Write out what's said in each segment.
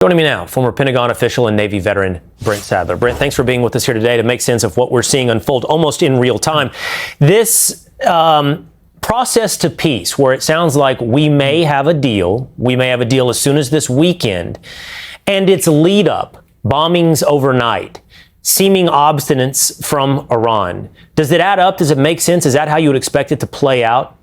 Joining me now, former Pentagon official and Navy veteran Brent Sadler. Brent, thanks for being with us here today to make sense of what we're seeing unfold almost in real time. This process to peace, where it sounds like we may have a deal as soon as this weekend, and its lead up, bombings overnight, seeming obstinance from Iran. Does it add up? Does it make sense? Is that how you would expect it to play out?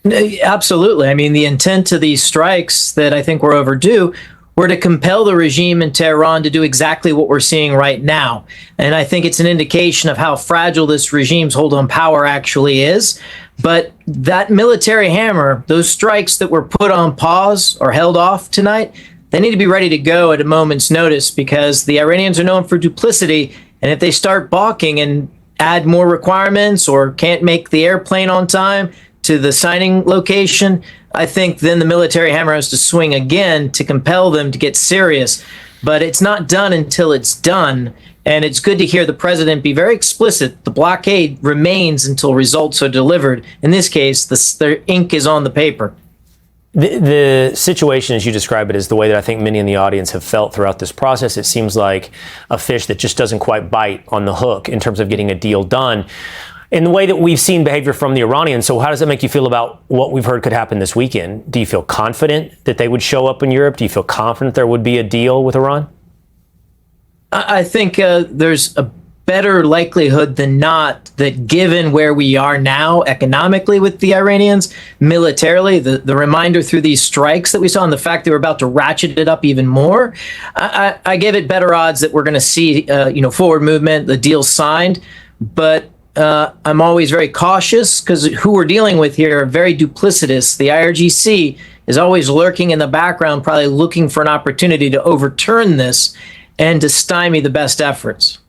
Absolutely. I mean, the intent of these strikes that I think were overdue were to compel the regime in Tehran to do exactly what we're seeing right now. And I think it's an indication of how fragile this regime's hold on power actually is. But that military hammer, those strikes that were put on pause or held off tonight, they need to be ready to go at a moment's notice, because the Iranians are known for duplicity. And if they start balking and add more requirements or can't make the airplane on time to the signing location, I think then the military hammer has to swing again to compel them to get serious. But it's not done until it's done. And it's good to hear the president be very explicit. The blockade remains until results are delivered. In this case, the ink is on the paper. The situation, as you describe it, is the way that I think many in the audience have felt throughout this process. It seems like a fish that just doesn't quite bite on the hook in terms of getting a deal done, in the way that we've seen behavior from the Iranians. So how does that make you feel about what we've heard could happen this weekend? Do you feel confident that they would show up in Europe? Do you feel confident there would be a deal with Iran? I think there's a better likelihood than not that, given where we are now economically with the Iranians, militarily, the reminder through these strikes that we saw and the fact they were about to ratchet it up even more, I give it better odds that we're going to see forward movement, the deal signed. But I'm always very cautious, because who we're dealing with here are very duplicitous. The IRGC is always lurking in the background, probably looking for an opportunity to overturn this and to stymie the best efforts.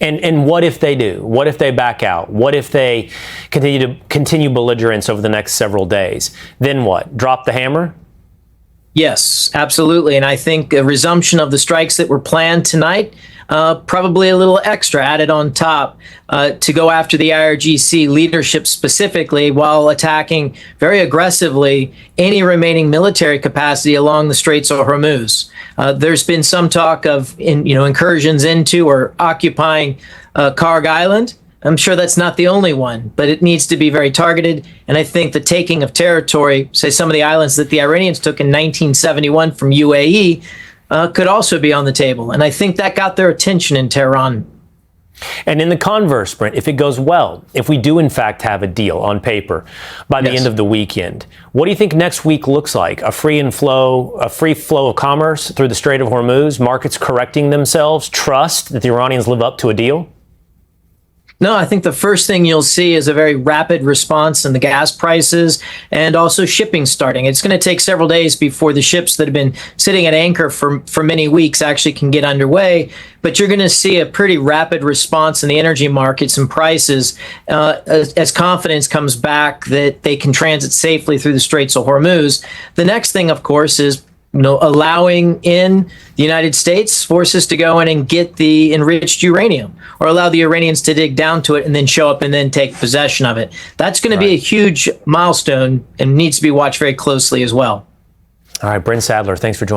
And what if they do? What if they back out? What if they continue belligerence over the next several days? Then what? Drop the hammer? Yes, absolutely. And I think a resumption of the strikes that were planned tonight, probably a little extra added on top to go after the IRGC leadership specifically, while attacking very aggressively any remaining military capacity along the Straits of Hormuz. There's been some talk of incursions into or occupying Karg Island. I'm sure that's not the only one, but it needs to be very targeted. And I think the taking of territory, say some of the islands that the Iranians took in 1971 from UAE, could also be on the table. And I think that got their attention in Tehran. And in the converse, Brent, if it goes well, if we do in fact have a deal on paper by the end of the weekend, what do you think next week looks like? A free flow of commerce through the Strait of Hormuz, markets correcting themselves, trust that the Iranians live up to a deal? No, I think the first thing you'll see is a very rapid response in the gas prices and also shipping starting. It's going to take several days before the ships that have been sitting at anchor for many weeks actually can get underway. But you're going to see a pretty rapid response in the energy markets and prices as confidence comes back that they can transit safely through the Straits of Hormuz. The next thing, of course, is allowing in the United States forces to go in and get the enriched uranium, or allow the Iranians to dig down to it and then show up and then take possession of it. That's going to be a huge milestone and needs to be watched very closely as well. All right, Brent Sadler, thanks for joining.